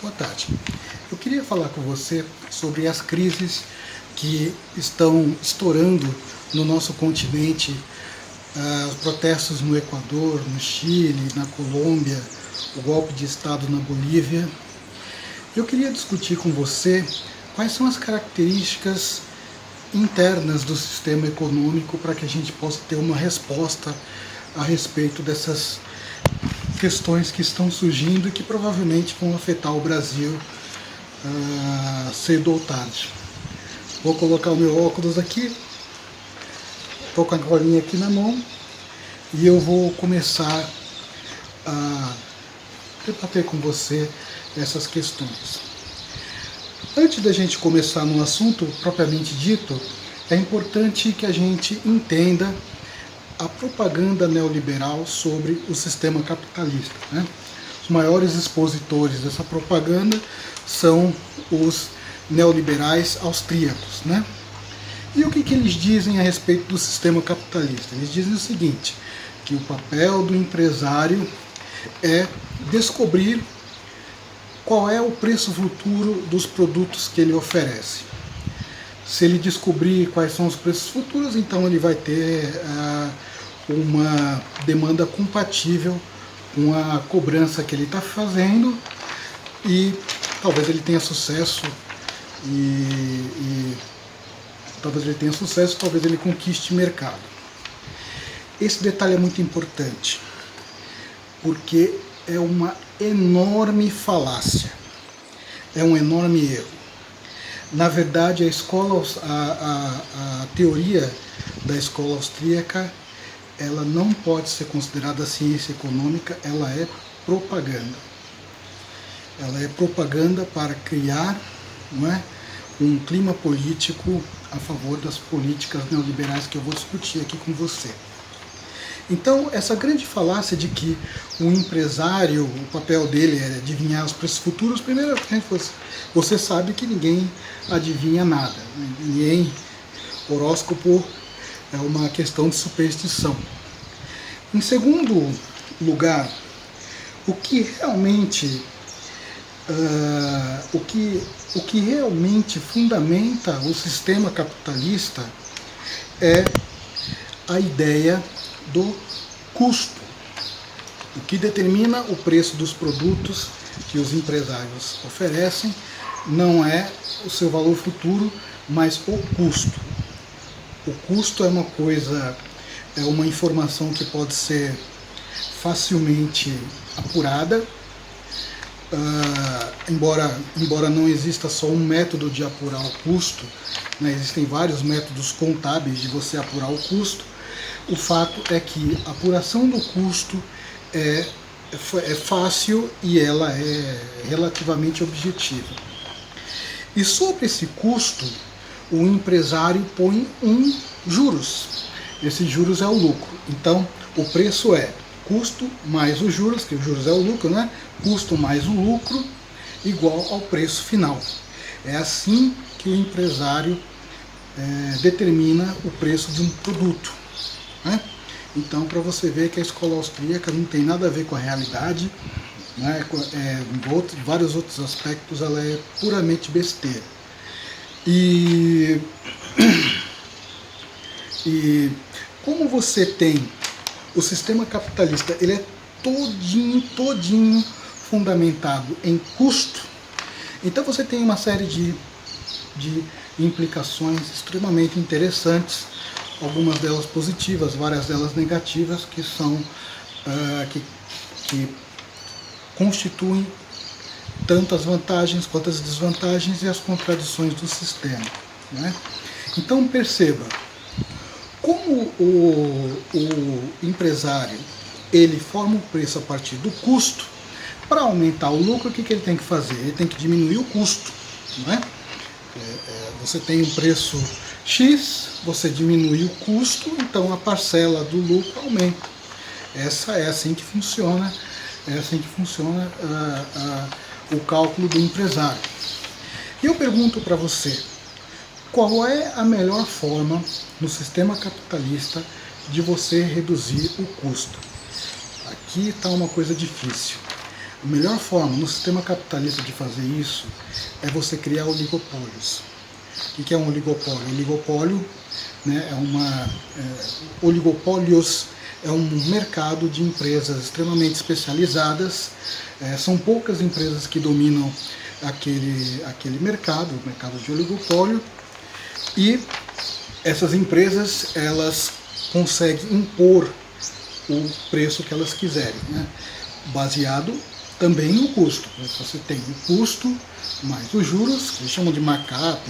Boa tarde. Eu queria falar com você sobre as crises que estão estourando no nosso continente, os protestos no Equador, no Chile, na Colômbia, o golpe de Estado na Bolívia. Eu queria discutir com você quais são as características internas do sistema econômico para que a gente possa ter uma resposta a respeito dessas questões que estão surgindo e que provavelmente vão afetar o Brasil cedo ou tarde. Vou colocar o meu óculos aqui, estou com a colinha aqui na mão e eu vou começar a debater com você essas questões. Antes da gente começar no assunto propriamente dito, é importante que a gente entenda a propaganda neoliberal sobre o sistema capitalista, né? Os maiores expositores dessa propaganda são os neoliberais austríacos, né? E o que eles dizem a respeito do sistema capitalista? Eles dizem o seguinte, que o papel do empresário é descobrir qual é o preço futuro dos produtos que ele oferece. Se ele descobrir quais são os preços futuros, então ele vai ter uma demanda compatível com a cobrança que ele está fazendo e talvez ele tenha sucesso talvez ele conquiste mercado. Esse detalhe é muito importante porque é uma enorme falácia, é um enorme erro. Na verdade, a teoria da escola austríaca, ela não pode ser considerada ciência econômica, ela é propaganda. Ela é propaganda para criar, não é, um clima político a favor das políticas neoliberais que eu vou discutir aqui com você. Então, essa grande falácia de que o empresário, o papel dele é adivinhar os preços futuros, primeiro, você sabe que ninguém adivinha nada. Horóscopo é uma questão de superstição. Em segundo lugar, o que realmente fundamenta o sistema capitalista é a ideia do custo. O que determina o preço dos produtos que os empresários oferecem não é o seu valor futuro, mas o custo. O custo é uma informação que pode ser facilmente apurada, embora não exista só um método de apurar o custo, né, existem vários métodos contábeis de você apurar o custo. O fato é que a apuração do custo é fácil e ela é relativamente objetiva. E sobre esse custo, o empresário põe juros. Esse juros é o lucro. Então, o preço é custo mais os juros, que os juros é o lucro, né? Custo mais o lucro igual ao preço final. É assim que o empresário determina o preço de um produto, né? Então, para você ver que a escola austríaca não tem nada a ver com a realidade, né? Em vários outros aspectos ela é puramente besteira. E como você tem o sistema capitalista, ele é todinho fundamentado em custo, então você tem uma série de implicações extremamente interessantes, algumas delas positivas, várias delas negativas, que são que constituem tanto as vantagens quanto as desvantagens e as contradições do sistema, né? Então perceba, como o empresário ele forma o preço a partir do custo, para aumentar o lucro, o que ele tem que fazer? Ele tem que diminuir o custo, não é? Você tem um preço X, você diminui o custo, então a parcela do lucro aumenta. É assim que funciona o cálculo do empresário. E eu pergunto para você, qual é a melhor forma no sistema capitalista de você reduzir o custo? Aqui está uma coisa difícil. A melhor forma no sistema capitalista de fazer isso é você criar oligopólios. O que é um oligopólio? Oligopólio, né, oligopólios é um mercado de empresas extremamente especializadas. São poucas empresas que dominam aquele mercado, o mercado de oligopólio, e essas empresas elas conseguem impor o preço que elas quiserem, né, baseado também no custo. Você tem o custo mais os juros, que eles chamam de markup,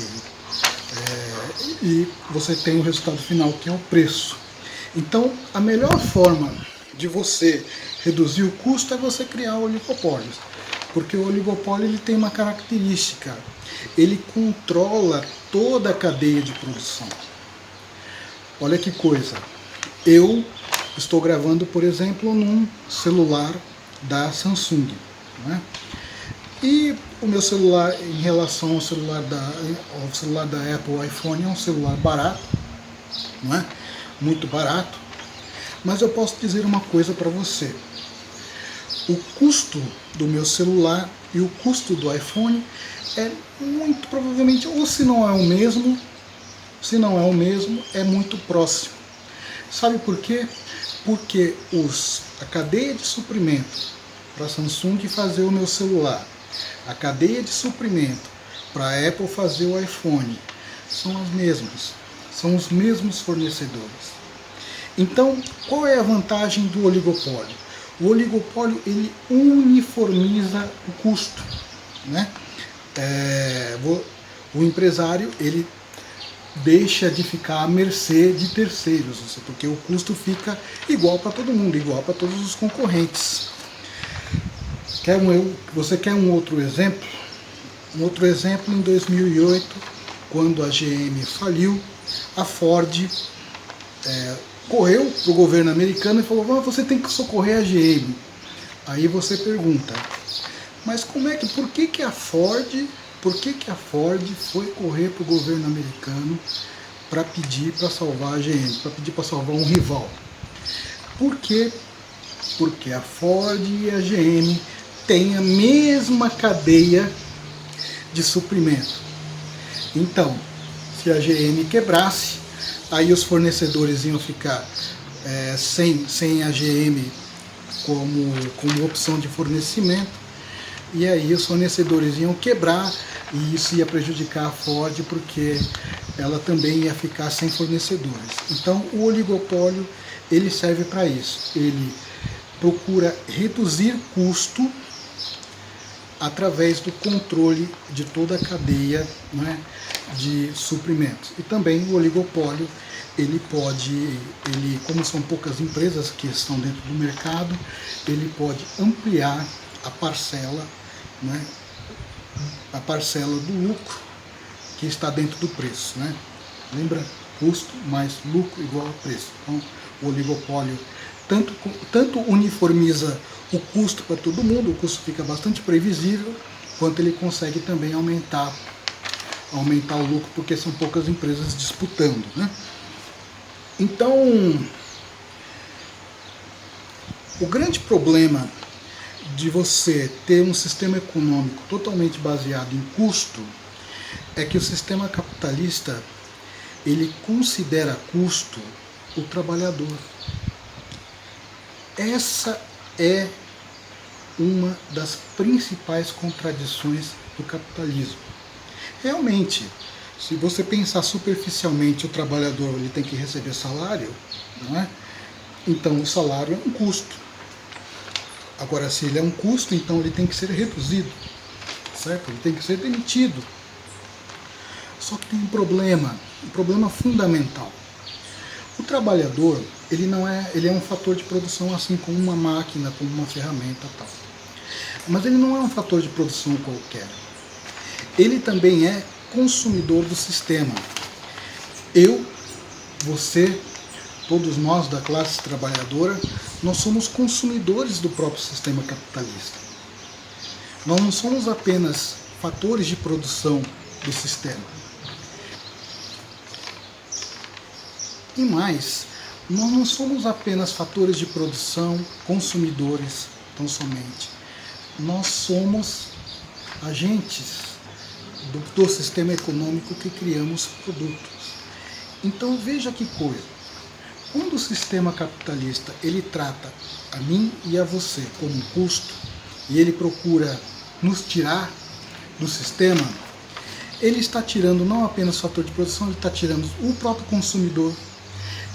e você tem o resultado final, que é o preço. Então, a melhor forma de você reduzir o custo é você criar oligopólios, porque o oligopólio ele tem uma característica, ele controla toda a cadeia de produção. Olha que coisa, eu estou gravando, por exemplo, num celular da Samsung, né? E o meu celular, em relação ao celular da Apple, o iPhone, é um celular barato, não é? Muito barato. Mas eu posso dizer uma coisa para você. O custo do meu celular e o custo do iPhone é muito provavelmente, ou se não é o mesmo, é muito próximo. Sabe por quê? Porque a cadeia de suprimento para a Samsung fazer o meu celular, a cadeia de suprimento para a Apple fazer o iPhone, são as mesmas, são os mesmos fornecedores. Então, qual é a vantagem do oligopólio? O oligopólio ele uniformiza o custo, né? O empresário ele deixa de ficar à mercê de terceiros, porque o custo fica igual para todo mundo, igual para todos os concorrentes. Você quer um outro exemplo? Um outro exemplo, em 2008, quando a GM faliu, a Ford correu para o governo americano e falou: você tem que socorrer a GM. Aí você pergunta, mas por que a Ford foi correr para o governo americano para pedir para salvar a GM, para pedir para salvar um rival? Por quê? Porque a Ford e a GM têm a mesma cadeia de suprimento. Então, se a GM quebrasse, aí os fornecedores iam ficar sem a GM como opção de fornecimento, e aí os fornecedores iam quebrar, e isso ia prejudicar a Ford, porque ela também ia ficar sem fornecedores. Então o oligopólio ele serve para isso, ele procura reduzir custo através do controle de toda a cadeia, né, de suprimentos. E também o oligopólio, como são poucas empresas que estão dentro do mercado, ele pode ampliar a parcela, né, do lucro que está dentro do preço, né? Lembra? Custo mais lucro igual a preço. Então, o oligopólio tanto uniformiza o custo para todo mundo, o custo fica bastante previsível, quanto ele consegue também aumentar o lucro, porque são poucas empresas disputando, né? Então, o grande problema de você ter um sistema econômico totalmente baseado em custo é que o sistema capitalista ele considera custo o trabalhador. Essa é uma das principais contradições do capitalismo. Realmente, se você pensar superficialmente, o trabalhador ele tem que receber salário, não é? Então o salário é um custo. Agora, se ele é um custo, então ele tem que ser reduzido, certo? Ele tem que ser demitido. Só que tem um problema fundamental. O trabalhador, ele é um fator de produção assim como uma máquina, como uma ferramenta tal. Mas ele não é um fator de produção qualquer. Ele também é consumidor do sistema. Eu, você, todos nós da classe trabalhadora, nós somos consumidores do próprio sistema capitalista. Nós não somos apenas fatores de produção do sistema. E mais, nós não somos apenas fatores de produção, consumidores, tão somente. nós somos agentes do sistema econômico que criamos produtos. Então veja que coisa, quando o sistema capitalista ele trata a mim e a você como um custo, e ele procura nos tirar do sistema, ele está tirando não apenas o fator de produção, ele está tirando o próprio consumidor,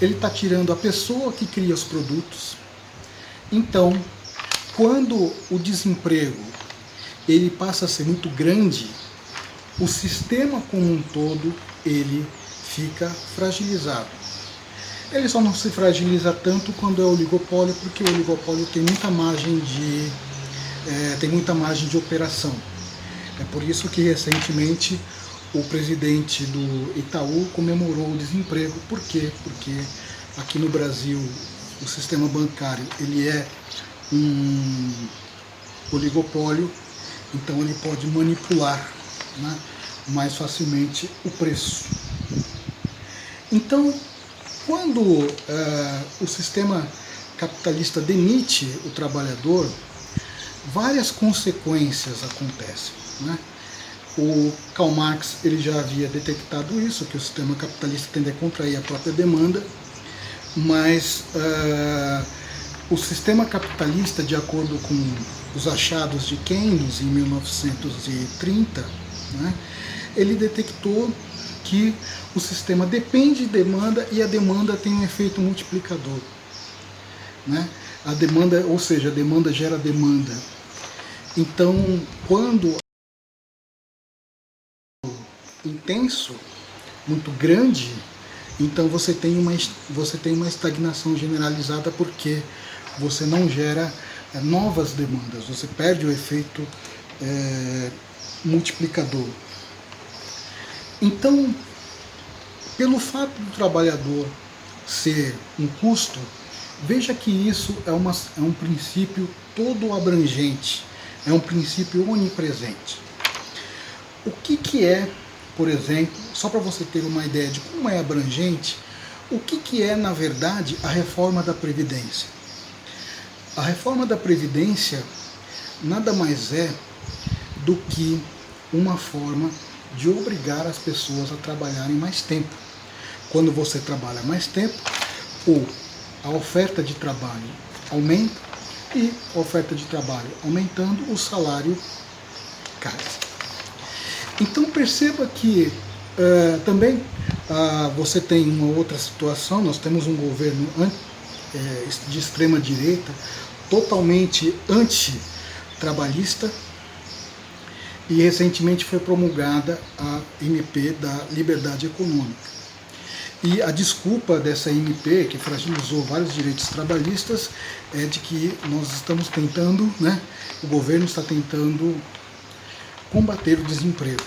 ele está tirando a pessoa que cria os produtos. Então, quando o desemprego ele passa a ser muito grande, o sistema como um todo ele fica fragilizado. Ele só não se fragiliza tanto quando é oligopólio, porque o oligopólio tem muita margem de operação. É por isso que recentemente o presidente do Itaú comemorou o desemprego. Por quê? Porque aqui no Brasil o sistema bancário ele é um oligopólio, então ele pode manipular, né, mais facilmente o preço. Então, quando o sistema capitalista demite o trabalhador, várias consequências acontecem, né? O Karl Marx ele já havia detectado isso, que o sistema capitalista tende a contrair a própria demanda, mas o sistema capitalista, de acordo com os achados de Keynes em 1930, né, ele detectou que o sistema depende de demanda e a demanda tem um efeito multiplicador, né? A demanda, ou seja, a demanda gera demanda. Então, quando intenso, muito grande, então você tem uma estagnação generalizada, porque você não gera novas demandas, você perde o efeito multiplicador. Então, pelo fato do trabalhador ser um custo, veja que isso é um princípio todo abrangente, é um princípio onipresente. O que é, por exemplo, só para você ter uma ideia de como é abrangente, o que é, na verdade, a reforma da Previdência? A reforma da Previdência nada mais é do que uma forma de obrigar as pessoas a trabalharem mais tempo. Quando você trabalha mais tempo, a oferta de trabalho aumenta, e a oferta de trabalho aumentando, o salário cai. Então perceba que também você tem uma outra situação. Nós temos um governo de extrema direita, totalmente antitrabalhista, e recentemente foi promulgada a MP da Liberdade Econômica. E a desculpa dessa MP, que fragilizou vários direitos trabalhistas, é de que nós estamos tentando, né, o governo está tentando combater o desemprego.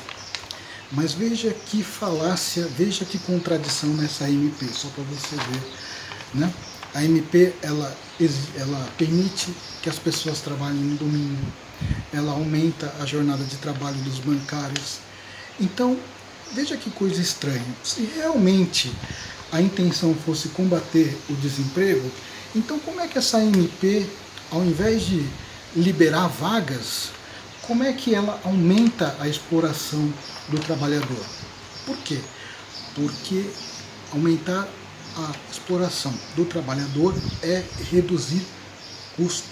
Mas veja que falácia, veja que contradição nessa MP, só para você ver, né? A MP ela permite que as pessoas trabalhem no domingo, ela aumenta a jornada de trabalho dos bancários. Então, veja que coisa estranha. Se realmente a intenção fosse combater o desemprego, então como é que essa MP, ao invés de liberar vagas, como é que ela aumenta a exploração do trabalhador? Por quê? Porque aumentar a exploração do trabalhador é reduzir custo.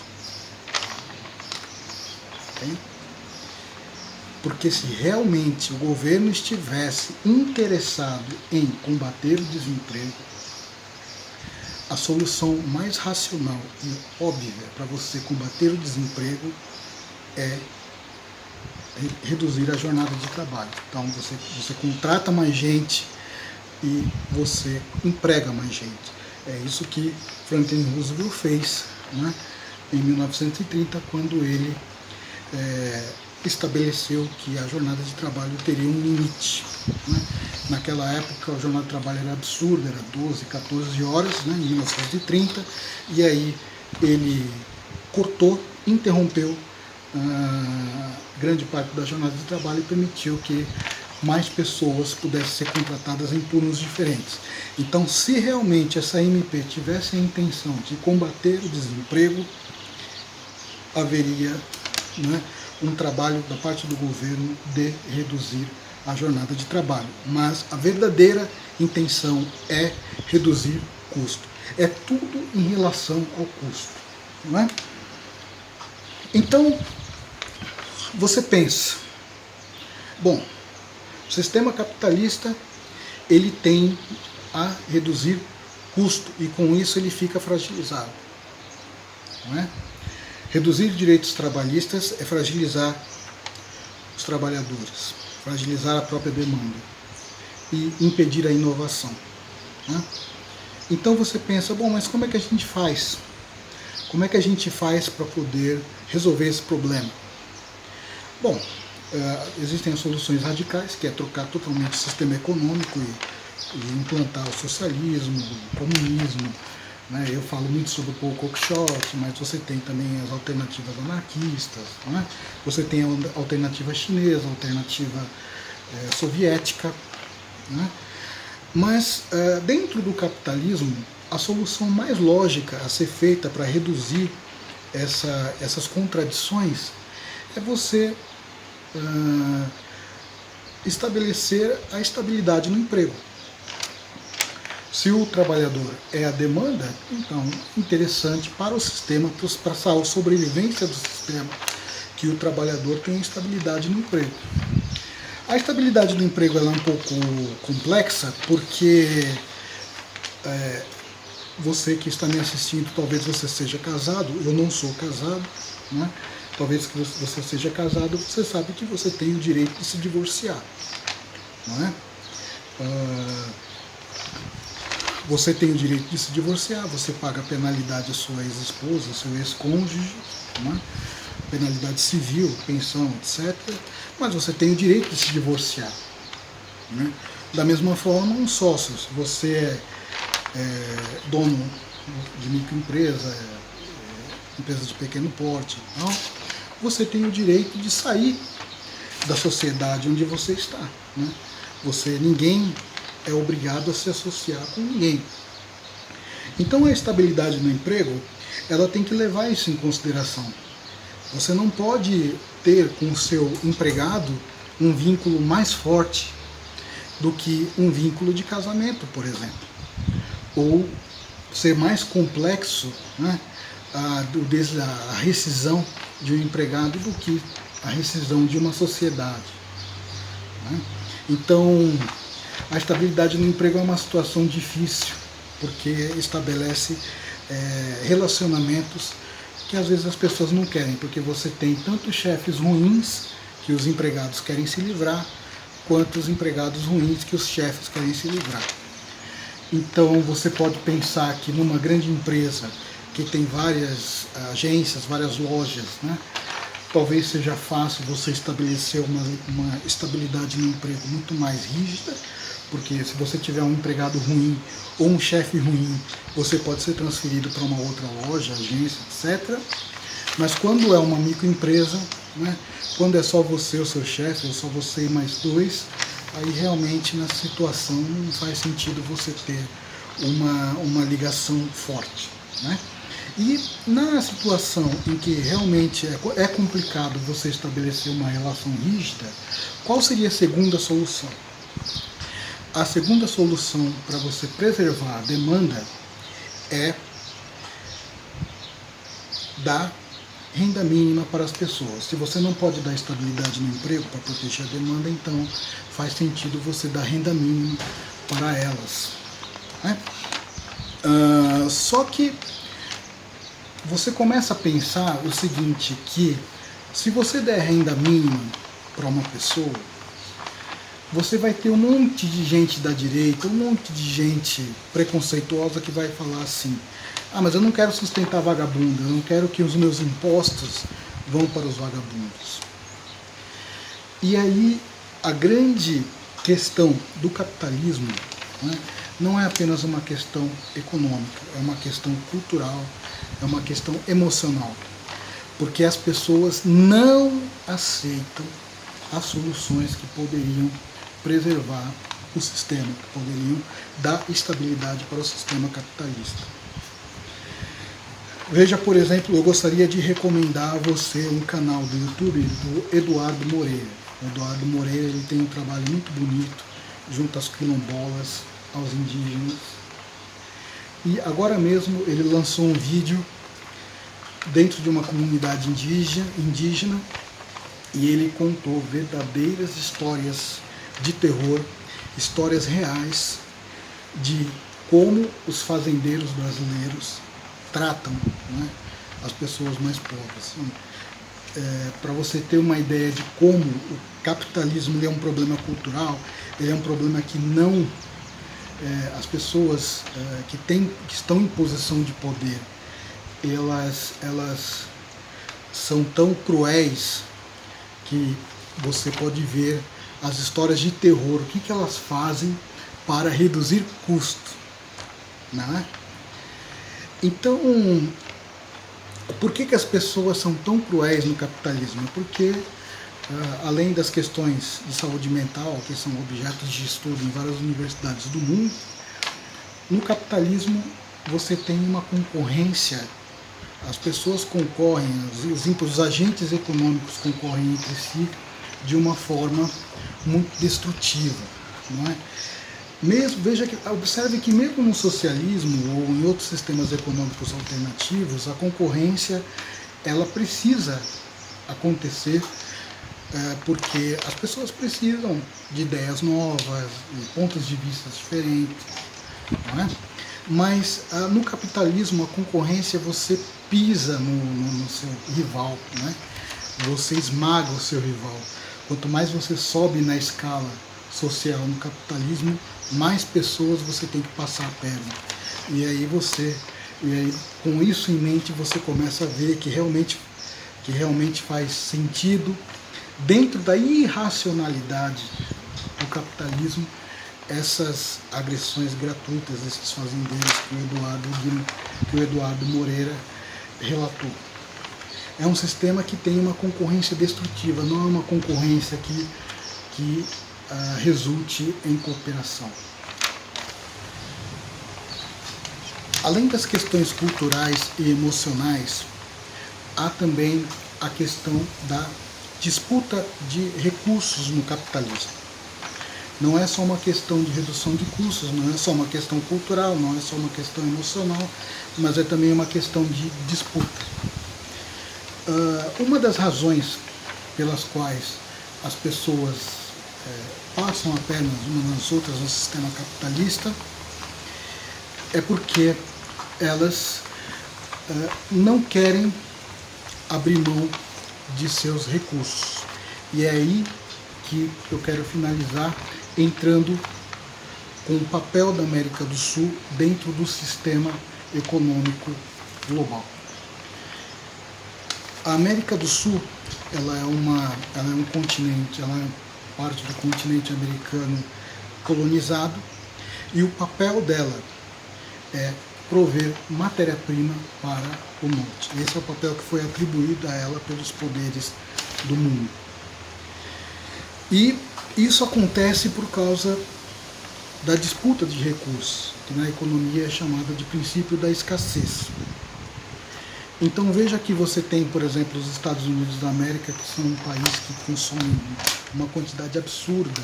Okay? Porque se realmente o governo estivesse interessado em combater o desemprego, a solução mais racional e óbvia para você combater o desemprego é reduzir a jornada de trabalho. Então você contrata mais gente e você emprega mais gente. É isso que Franklin Roosevelt fez, né, em 1930, quando ele estabeleceu que a jornada de trabalho teria um limite, né? Naquela época a jornada de trabalho era absurda, era 12, 14 horas, né, em 1930, e aí ele cortou, interrompeu grande parte da jornada de trabalho e permitiu que mais pessoas pudessem ser contratadas em turnos diferentes. Então, se realmente essa MP tivesse a intenção de combater o desemprego, haveria né, um trabalho da parte do governo de reduzir a jornada de trabalho, mas a verdadeira intenção é reduzir custo. É tudo em relação ao custo, não é? Então, você pensa, bom, o sistema capitalista ele tem a reduzir custo e com isso ele fica fragilizado, não é? Reduzir direitos trabalhistas é fragilizar os trabalhadores, fragilizar a própria demanda e impedir a inovação, né? Então você pensa, bom, mas como é que a gente faz? Como é que a gente faz para poder resolver esse problema? Bom, existem as soluções radicais, que é trocar totalmente o sistema econômico e implantar o socialismo, o comunismo, né? Eu falo muito sobre o Paul Oakeshott, mas você tem também as alternativas anarquistas, né? Você tem a alternativa chinesa, a alternativa soviética, né? Mas dentro do capitalismo, a solução mais lógica a ser feita para reduzir essas contradições é você estabelecer a estabilidade no emprego. Se o trabalhador é a demanda, então interessante para o sistema, para a sobrevivência do sistema, que o trabalhador tenha estabilidade no emprego. A estabilidade do emprego ela é um pouco complexa, porque você que está me assistindo, talvez você seja casado, eu não sou casado, né? Talvez que você seja casado, você sabe que você tem o direito de se divorciar, não é? Você tem o direito de se divorciar, você paga a penalidade à sua ex-esposa, ao seu ex-cônjuge, né? Penalidade civil, pensão, etc. Mas você tem o direito de se divorciar, né? Da mesma forma, um sócio, se você é dono de microempresa, empresa de pequeno porte, então, você tem o direito de sair da sociedade onde você está, né? Ninguém é obrigado a se associar com ninguém. Então a estabilidade no emprego, ela tem que levar isso em consideração. Você não pode ter com o seu empregado um vínculo mais forte do que um vínculo de casamento, por exemplo. Ou ser mais complexo, né, a rescisão de um empregado do que a rescisão de uma sociedade, né? Então, a estabilidade no emprego é uma situação difícil, porque estabelece relacionamentos que às vezes as pessoas não querem, porque você tem tanto chefes ruins que os empregados querem se livrar, quanto os empregados ruins que os chefes querem se livrar. Então você pode pensar que numa grande empresa que tem várias agências, várias lojas, né, talvez seja fácil você estabelecer uma estabilidade no emprego muito mais rígida, porque se você tiver um empregado ruim ou um chefe ruim, você pode ser transferido para uma outra loja, agência, etc. Mas quando é uma microempresa, né, quando é só você, o seu chefe, ou só você e mais dois, aí realmente na situação não faz sentido você ter uma ligação forte, né? E na situação em que realmente é complicado você estabelecer uma relação rígida, qual seria a segunda solução? A segunda solução para você preservar a demanda é dar renda mínima para as pessoas. Se você não pode dar estabilidade no emprego para proteger a demanda, então faz sentido você dar renda mínima para elas, né? Só que você começa a pensar o seguinte, que se você der renda mínima para uma pessoa, você vai ter um monte de gente da direita, um monte de gente preconceituosa que vai falar assim: ah, mas eu não quero sustentar vagabundo, eu não quero que os meus impostos vão para os vagabundos. E aí a grande questão do capitalismo, né, não é apenas uma questão econômica, é uma questão cultural, é uma questão emocional, porque as pessoas não aceitam as soluções que poderiam preservar o sistema, que poderiam dar estabilidade para o sistema capitalista. Veja, por exemplo, eu gostaria de recomendar a você um canal do YouTube do Eduardo Moreira. O Eduardo Moreira, ele tem um trabalho muito bonito junto às quilombolas, aos indígenas. E agora mesmo ele lançou um vídeo dentro de uma comunidade indígena e ele contou verdadeiras histórias de terror, histórias reais de como os fazendeiros brasileiros tratam, né, as pessoas mais pobres. Para você ter uma ideia de como o capitalismo é um problema cultural, ele é um problema que não as pessoas que estão em posição de poder, elas são tão cruéis que você pode ver as histórias de terror, o que elas fazem para reduzir custo, né? Então, por que as pessoas são tão cruéis no capitalismo? Porque, além das questões de saúde mental, que são objetos de estudo em várias universidades do mundo, no capitalismo você tem uma concorrência, as pessoas concorrem, os agentes econômicos concorrem entre si de uma forma muito destrutiva, não é? Observe que mesmo no socialismo ou em outros sistemas econômicos alternativos, a concorrência ela precisa acontecer porque as pessoas precisam de ideias novas, de pontos de vista diferentes, não é? Mas no capitalismo a concorrência você pisa no seu rival, né? Você esmaga o seu rival. Quanto mais você sobe na escala social no capitalismo, mais pessoas você tem que passar a perna. E aí com isso em mente, você começa a ver que realmente faz sentido, dentro da irracionalidade do capitalismo, essas agressões gratuitas desses fazendeiros que o Eduardo Moreira relatou. É um sistema que tem uma concorrência destrutiva, não é uma concorrência que resulte em cooperação. Além das questões culturais e emocionais, há também a questão da disputa de recursos no capitalismo. Não é só uma questão de redução de custos, não é só uma questão cultural, não é só uma questão emocional, mas é também uma questão de disputa. Uma das razões pelas quais as pessoas passam a perna umas nas outras no sistema capitalista é porque elas não querem abrir mão de seus recursos. E é aí que eu quero finalizar entrando com o papel da América do Sul dentro do sistema econômico global. A América do Sul ela é um continente, ela é parte do continente americano colonizado, e o papel dela é prover matéria-prima para o norte. Esse é o papel que foi atribuído a ela pelos poderes do mundo. E isso acontece por causa da disputa de recursos, que na economia é chamada de princípio da escassez. Então veja que você tem, por exemplo, os Estados Unidos da América, que são um país que consome uma quantidade absurda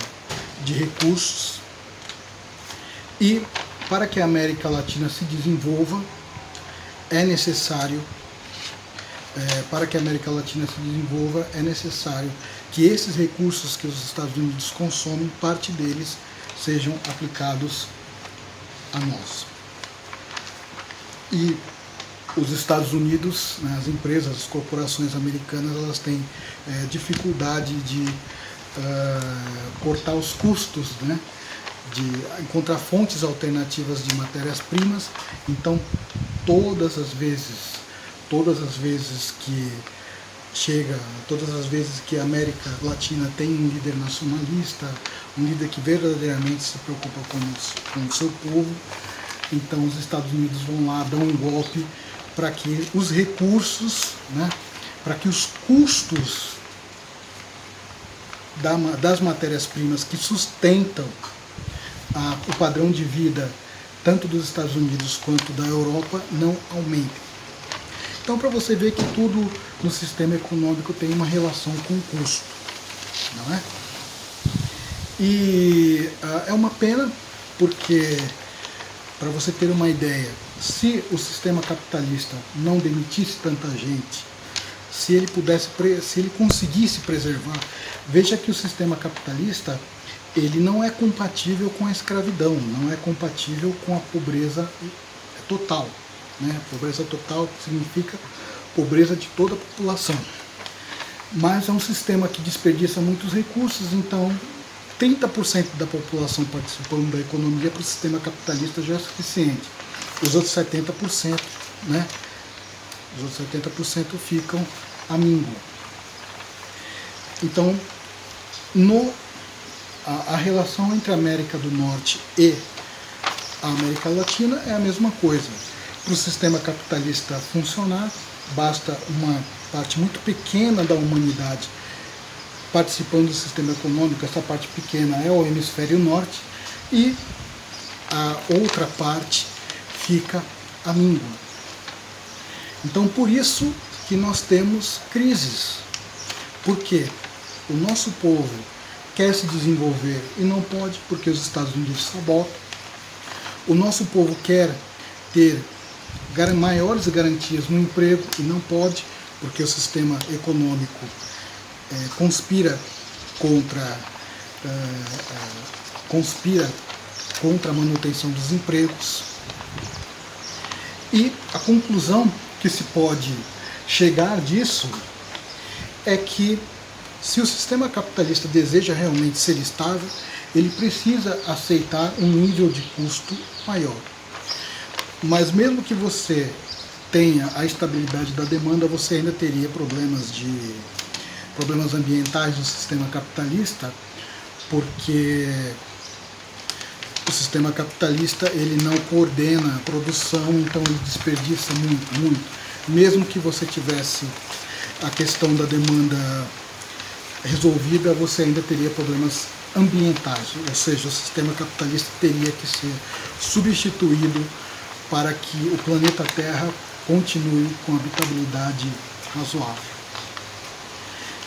de recursos, e para que a América Latina se desenvolva, é necessário que esses recursos que os Estados Unidos consomem, parte deles sejam aplicados a nós. E os Estados Unidos, né, as empresas, as corporações americanas, elas têm dificuldade de cortar os custos, né, de encontrar fontes alternativas de matérias-primas. Então, todas as vezes que a América Latina tem um líder nacionalista, um líder que verdadeiramente se preocupa com o seu povo, então os Estados Unidos vão lá, dão um golpe para que os recursos, né, para que os custos das matérias-primas que sustentam o padrão de vida tanto dos Estados Unidos quanto da Europa não aumentem. Então, para você ver que tudo no sistema econômico tem uma relação com o custo, não é? E é uma pena porque, para você ter uma ideia, se o sistema capitalista não demitisse tanta gente, se ele conseguisse preservar, veja que o sistema capitalista ele não é compatível com a escravidão, não é compatível com a pobreza total. Né? Pobreza total significa pobreza de toda a população. Mas é um sistema que desperdiça muitos recursos, então 30% da população participando da economia para o sistema capitalista já é suficiente. Os outros 70%, né? Os outros 70% ficam à míngua. Então, a relação entre a América do Norte e a América Latina é a mesma coisa. Para o sistema capitalista funcionar, basta uma parte muito pequena da humanidade participando do sistema econômico. Essa parte pequena é o hemisfério norte e a outra parte fica à míngua. Então, por isso que nós temos crises, porque o nosso povo quer se desenvolver e não pode, porque os Estados Unidos sabotam. O nosso povo quer ter maiores garantias no emprego e não pode, porque o sistema econômico conspira contra a manutenção dos empregos. E a conclusão que se pode chegar disso é que, se o sistema capitalista deseja realmente ser estável, ele precisa aceitar um nível de custo maior. Mas mesmo que você tenha a estabilidade da demanda, você ainda teria problemas ambientais no sistema capitalista, porque o sistema capitalista ele não coordena a produção, então ele desperdiça muito. Mesmo que você tivesse a questão da demanda resolvida, você ainda teria problemas ambientais, ou seja, o sistema capitalista teria que ser substituído para que o planeta Terra continue com habitabilidade razoável.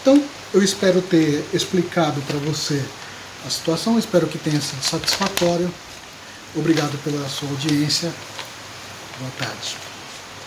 Então, eu espero ter explicado para você a situação, espero que tenha sido satisfatório. Obrigado pela sua audiência. Boa tarde.